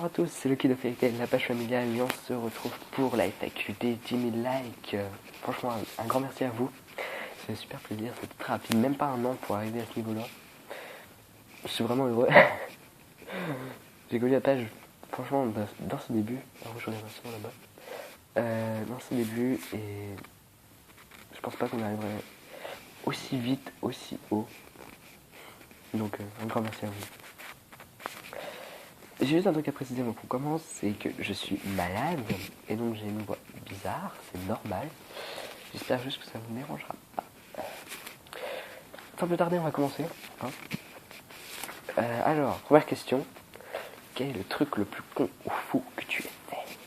à tous, c'est le Kid of Fairytale, la page familiale, et on se retrouve pour la FAQ des 10 000 likes. Franchement, un grand merci à vous. C'est super plaisir, c'était très rapide, même pas un an pour arriver à ce niveau-là. Je suis vraiment heureux. J'ai connu la page, franchement, dans ce début. Alors, je regarde là-bas. Dans ce début, et je pense pas qu'on arriverait aussi vite, aussi haut. Donc, un grand merci à vous. J'ai juste un truc à préciser avant qu'on commence, c'est que je suis malade et donc j'ai une voix bizarre, c'est normal. J'espère juste que ça vous dérangera pas. Sans plus tarder, on va commencer. Hein. Alors, première question. Quel est le truc le plus con ou fou que tu aies fait?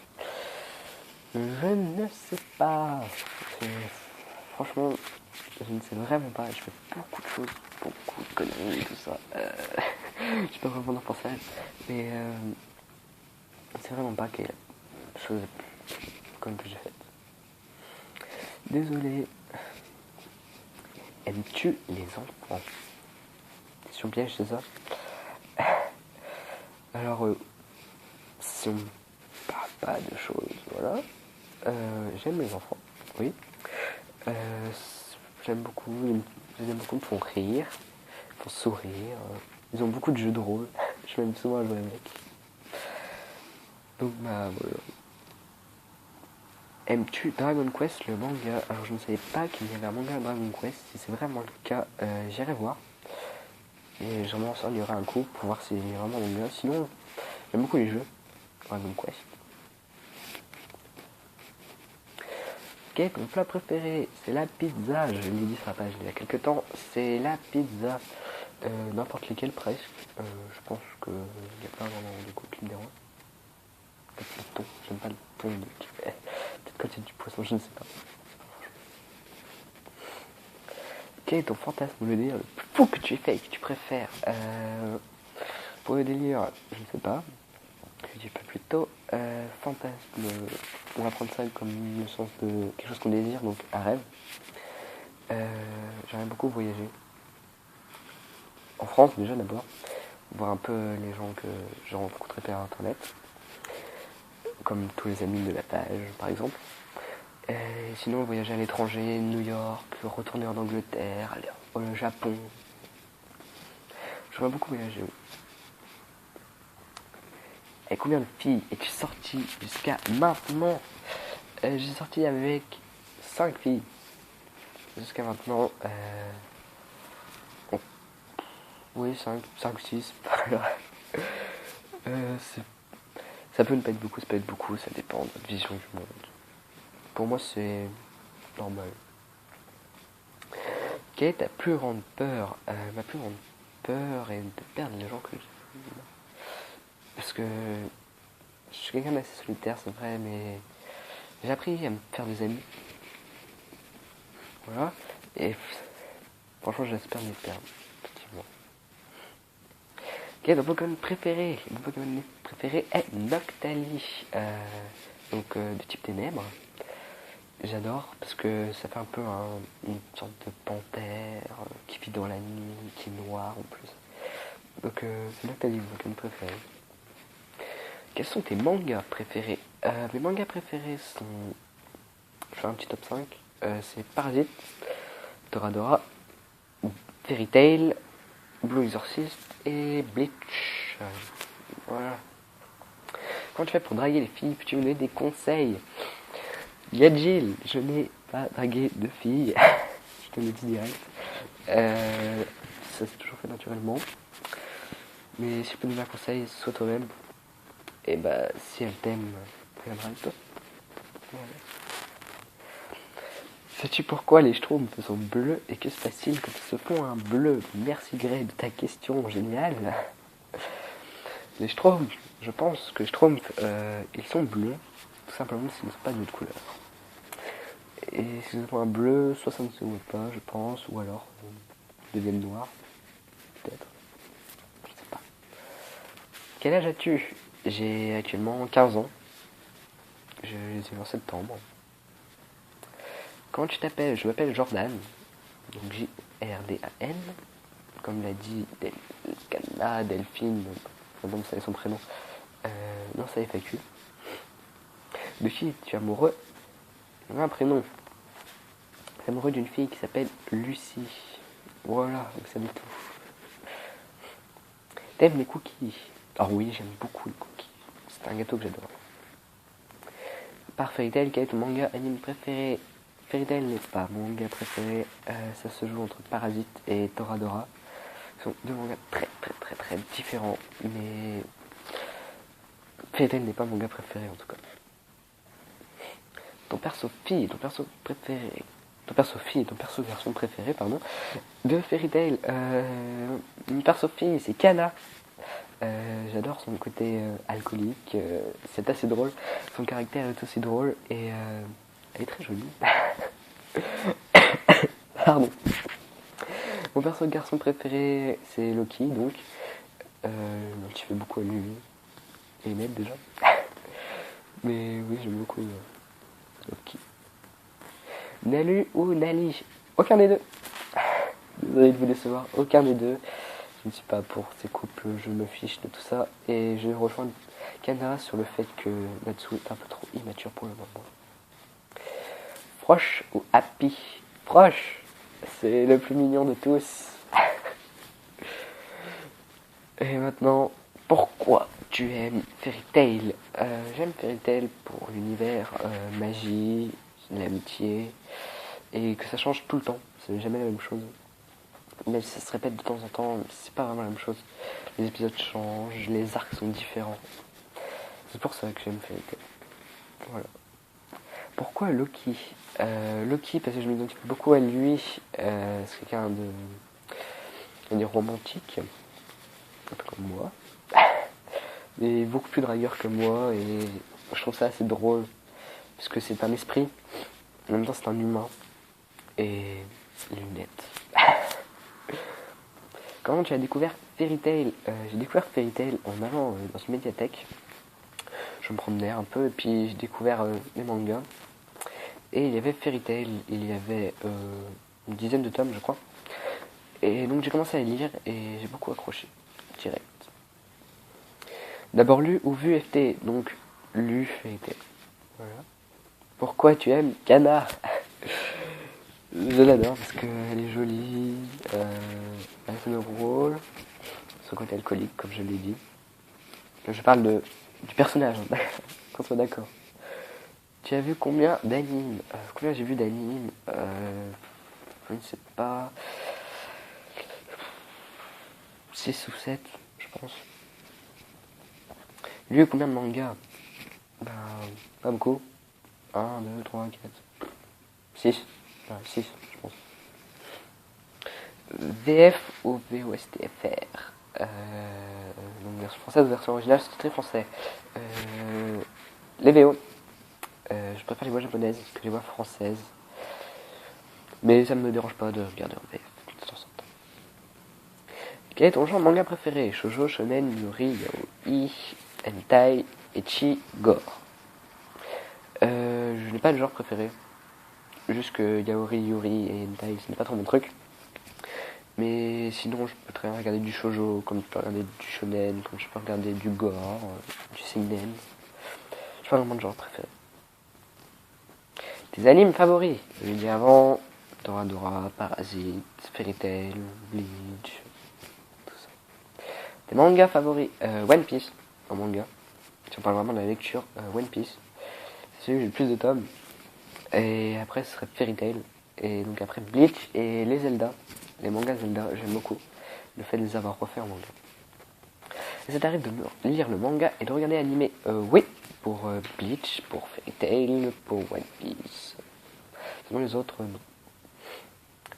Je ne sais pas. Franchement, je ne sais vraiment pas. Je fais beaucoup de choses, beaucoup de conneries et tout ça. Je sais pas vraiment en penser à elle. Mais c'est vraiment pas quelle chose comme que j'ai faite. Désolé. Aimes-tu les enfants? Question piège, c'est ça? Alors, si on parle pas de choses, voilà. J'aime les enfants, oui. J'aime beaucoup, ils me font rire, ils me font sourire. Ils ont beaucoup de jeux de rôle. Je m'aime souvent à jouer avec. Donc, bah, voilà. Aimes-tu Dragon Quest, le manga? Alors, je ne savais pas qu'il y avait un manga Dragon Quest. Si c'est vraiment le cas, j'irai voir. Et je m'en sors, il y aura un coup pour voir si c'est vraiment un manga. Sinon, j'aime beaucoup les jeux Dragon Quest. Quel est ton plat préféré? C'est la pizza. Je l'ai dit sur la page il y a quelques temps. C'est la pizza. N'importe lesquelles presque. Je pense qu'il n'y a pas vraiment de goût qui me dérange. Peut-être le thon. J'aime pas le thon. Peut-être quand il y a du poisson, je ne sais pas. Quel est ton fantasme ou le délire le plus fou que tu aies fait et que tu préfères? Pour le délire, je ne sais pas. Je dis pas plus tôt. Fantasme, on va prendre ça comme le sens de quelque chose qu'on désire, donc un rêve. J'aimerais beaucoup voyager. En France déjà d'abord. Voir un peu les gens que j'ai rencontrés par internet. Comme tous les amis de la page par exemple. Sinon voyager à l'étranger, New York, retourner en Angleterre, aller au Japon. J'aimerais beaucoup voyager. Et combien de filles es-tu sorti jusqu'à maintenant? J'ai sorti avec 5 filles. Jusqu'à maintenant. Oui, 5 ou 6. Ça peut ne pas être beaucoup, ça peut être beaucoup, ça dépend de votre vision du monde. Pour moi, c'est normal. Quelle est ta plus grande peur? Ma plus grande peur est de perdre les gens que j'aime. Parce que je suis quelqu'un d'assez solitaire, c'est vrai, mais j'ai appris à me faire des amis. Voilà. Et franchement, j'espère les perdre. Effectivement. Quel est ton Pokémon préféré? Mon Pokémon préféré est Noctali. Donc, de type ténèbres. J'adore parce que ça fait un peu une sorte de panthère qui vit dans la nuit, qui est noire en plus. Donc c'est Noctali, mon Pokémon préféré. Quels sont tes mangas préférés? Mes mangas préférés sont... Je fais un petit top 5. C'est Parasite, Toradora, Fairy Tail, Blue Exorcist et Bleach. Voilà. Comment tu fais pour draguer les filles? Peux-tu me donner des conseils? Yadjil, je n'ai pas dragué de filles. Je te le dis direct. Ça s'est toujours fait naturellement. Mais si je peux donner un conseil, sois toi-même. Et bah, si elle t'aime, elle viendra avec toi. Voilà. Sais-tu pourquoi les Schtroumpfs sont bleus et que se passe-t-il quand ils se font un bleu? Merci Grey de ta question géniale. Les Schtroumpfs, je pense que les Schtroumpfs, ils sont bleus, tout simplement s'ils ne sont pas d'une autre couleur. Et s'ils ont un bleu, soit ça ne se voit pas, je pense, ou alors ils deviennent noirs, peut-être. Je sais pas. Quel âge as-tu? J'ai actuellement 15 ans. Je les ai eu en septembre. Comment tu t'appelles? Je m'appelle Jordan, donc J-R-D-A-N, comme l'a dit Delphine, donc c'est son prénom. dans sa FAQ. De qui tu es amoureux? Un prénom. Tu es amoureux d'une fille qui s'appelle Lucie. Voilà, donc ça dit tout. T'aimes les cookies? Alors oui, j'aime beaucoup les cookies. C'est un gâteau que j'adore. Par Fairy Tail, quel est ton manga anime préféré? Fairy Tail n'est pas mon manga préféré. Ça se joue entre Parasite et Toradora. Ce sont deux mangas très différents. Mais Fairy Tail n'est pas mon manga préféré en tout cas. Ton perso fille, ton perso préféré. Ton perso fille et ton perso garçon préféré, pardon. De Fairy Tail. Mon perso fille, c'est Kana. J'adore son côté alcoolique, c'est assez drôle, son caractère est aussi drôle et elle est très jolie. Pardon. Mon perso garçon préféré c'est Loki donc, je fais beaucoup à lui et Ned déjà. Mais oui j'aime beaucoup Loki. Nalu ou Nali? Aucun des deux. Désolé de vous décevoir, aucun des deux. Je ne suis pas pour ces couples, je me fiche de tout ça. Et je rejoins Kana sur le fait que Natsu est un peu trop immature pour le moment. Frosh ou Happy? Frosh, c'est le plus mignon de tous. Et maintenant, pourquoi tu aimes Fairy Tail? J'aime Fairy Tail pour l'univers, magie, l'amitié, et que ça change tout le temps, c'est jamais la même chose. Mais ça se répète de temps en temps, c'est pas vraiment la même chose. Les épisodes changent, les arcs sont différents. C'est pour ça que j'aime Fairy Tail. Voilà. Pourquoi Loki? Loki, parce que je m'identifie beaucoup à lui. C'est quelqu'un de, on va dire, romantique, un peu comme moi. Mais beaucoup plus dragueur que moi, et je trouve ça assez drôle. Parce que c'est un esprit, en même temps c'est un humain. Et lunettes. Comment tu as découvert Fairy Tail? J'ai découvert Fairy Tail en allant dans une médiathèque. Je me promenais un peu et puis j'ai découvert les mangas. Et il y avait Fairy Tail, il y avait une dizaine de tomes je crois. Et donc j'ai commencé à les lire et j'ai beaucoup accroché, direct. D'abord lu ou vu FT, donc lu Fairy Tail. Voilà. Pourquoi tu aimes Kana? Je l'adore parce qu'elle est jolie, elle fait le rôle, son côté alcoolique, comme je l'ai dit. Je parle du personnage, qu'on soit d'accord. Tu as vu combien d'animes? Combien j'ai vu d'animes? Je ne sais pas. 6 ou 7, je pense. Lu combien de mangas? Ben, pas beaucoup. 1, 2, 3, 4, 6. 6, je pense. VF ou VOSTFR? Donc version française ou version originale, c'est très français. Les VO. Je préfère les voix japonaises que les voix françaises. Mais ça ne me dérange pas de regarder en VF de temps en temps. Quel est ton genre manga préféré? Shoujo, shonen, yuri, yaoi, hentai, ecchi, gore. Je n'ai pas de genre préféré. Juste que yaoi, yuri et hentai, ce n'est pas trop mon truc. Mais sinon, je peux très bien regarder du shoujo, comme je peux regarder du shonen, comme je peux regarder du gore, du seinen. Je pas vraiment de genre préféré. Tes animes favoris? Je l'ai dit avant, Toradora, Parasite, Fairy Tail, Bleach, tout ça. Tes mangas favoris? One Piece, en manga. Si on parle vraiment de la lecture, One Piece. C'est celui où j'ai le plus de tomes. Et après, ce serait Fairy Tail. Et donc après, Bleach et les Zelda. Les mangas Zelda, j'aime beaucoup. Le fait de les avoir refaits en manga. Et ça t'arrive de lire le manga et de regarder l'animé? Oui, pour Bleach, pour Fairy Tail, pour One Piece. Sinon les autres, non.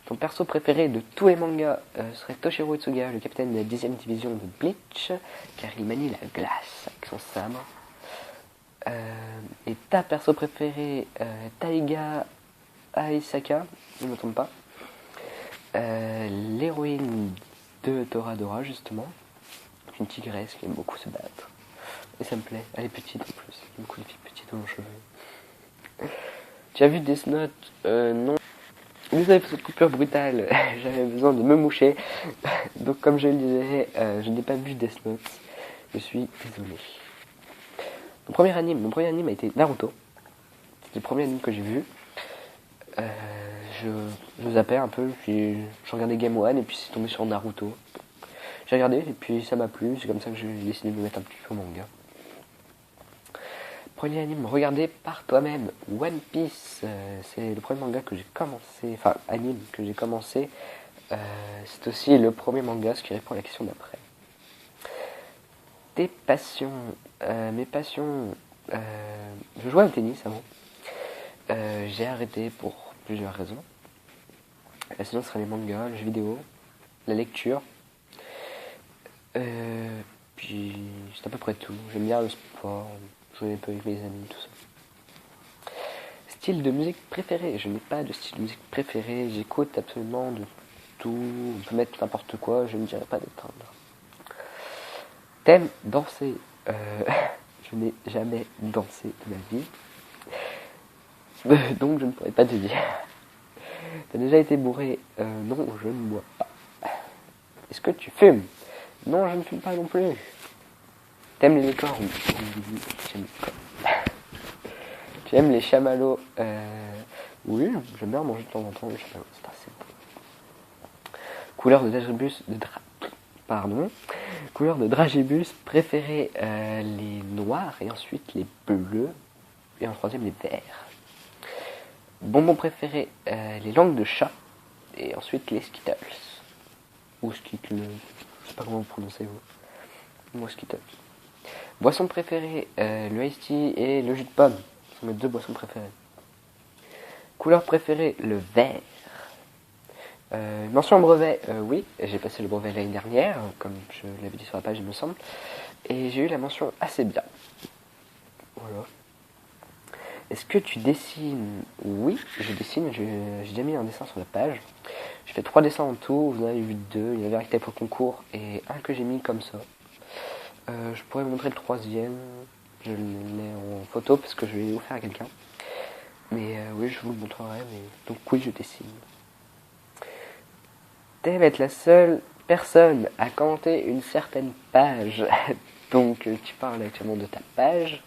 Ton perso préféré de tous les mangas serait Toshiro Itsuga, le capitaine de la 10ème division de Bleach, car il manie la glace avec son sabre. Et ta perso préférée, Taiga Aisaka, je ne me trompe pas. L'héroïne de Toradora, justement. Une tigresse qui aime beaucoup se battre. Et ça me plaît. Elle est petite en plus. J'aime beaucoup les filles petites aux cheveux. Tu as vu Death Note? Non. Désolé pour cette coupure brutale. J'avais besoin de me moucher. Donc comme je le disais, je n'ai pas vu Death Note. Je suis désolé. Mon premier anime a été Naruto. C'était le premier anime que j'ai vu. Je zappais un peu, puis je regardais Game One et puis c'est tombé sur Naruto. J'ai regardé et puis ça m'a plu, c'est comme ça que j'ai décidé de me mettre un petit peu au manga. Premier anime regardé par toi-même, One Piece. C'est le premier manga que j'ai commencé, enfin anime que j'ai commencé. C'est aussi le premier manga, ce qui répond à la question d'après. Tes passions. Mes passions. Je jouais au tennis avant. J'ai arrêté pour plusieurs raisons. Sinon, ce serait les mangas, les jeux vidéo, la lecture. Puis c'est à peu près tout. J'aime bien le sport, jouer un peu avec mes amis, tout ça. Style de musique préféré. Je n'ai pas de style de musique préféré. J'écoute absolument de tout. On peut mettre n'importe quoi, je ne dirais pas d'éteindre. T'aimes danser. Je n'ai jamais dansé de ma vie. Donc je ne pourrais pas te dire. T'as déjà été bourré? Non, je ne bois pas. Est-ce que tu fumes? Non, je ne fume pas non plus. T'aimes les liqueurs? Tu aimes les chamallows? Oui, j'aime bien manger de temps en temps les chamallows, c'est assez bon. Couleur de Couleur de dragibus préférée, les noirs et ensuite les bleus et en troisième les verts. Bonbon préféré, les langues de chat et ensuite les Skittles. Ou Skittles, je sais pas comment vous prononcez vous. Moi Skittles. Boisson préférée, le iced tea et le jus de pomme. Ce sont mes deux boissons préférées. Couleur préférée, le vert. Mention en brevet, oui, j'ai passé le brevet l'année dernière, comme je l'avais dit sur la page il me semble. Et j'ai eu la mention assez bien. Voilà. Est-ce que tu dessines? Oui, je dessine, j'ai déjà mis un dessin sur la page. J'ai fait 3 dessins en tout, vous en avez vu 2, il y avait un qui était pour le concours et un que j'ai mis comme ça. Je pourrais vous montrer le troisième, je le mets en photo parce que je vais offrir à quelqu'un. Mais oui, je vous le montrerai, mais... donc oui, je dessine. T'aimes être la seule personne à commenter une certaine page. Donc tu parles actuellement de ta page.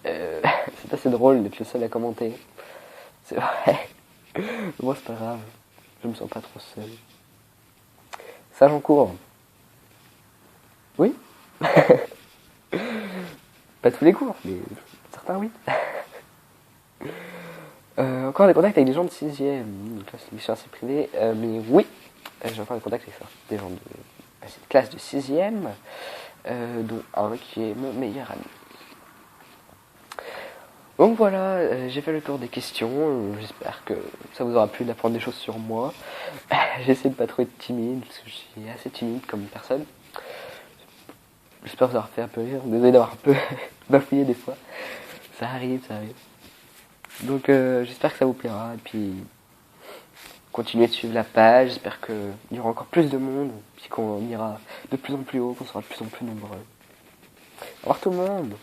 C'est assez drôle d'être le seul à commenter. C'est vrai. Moi c'est pas grave. Je me sens pas trop seul. Sage en cours. Oui. Pas tous les cours, mais certains oui. Encore des contacts avec des gens de 6ème. Donc là c'est une mission assez privée. Mais oui. J'ai encore des contacts avec ça. Des gens de cette classe de 6ème. Dont un qui est mon meilleur ami. Donc voilà, j'ai fait le tour des questions, j'espère que ça vous aura plu d'apprendre des choses sur moi. J'essaie de pas trop être timide, parce que je suis assez timide comme personne. J'espère vous avoir fait un peu rire, désolé d'avoir un peu bafouillé des fois. Ça arrive. Donc j'espère que ça vous plaira, et puis continuez de suivre la page, j'espère qu'il y aura encore plus de monde, puis qu'on ira de plus en plus haut, qu'on sera de plus en plus nombreux. Au revoir tout le monde!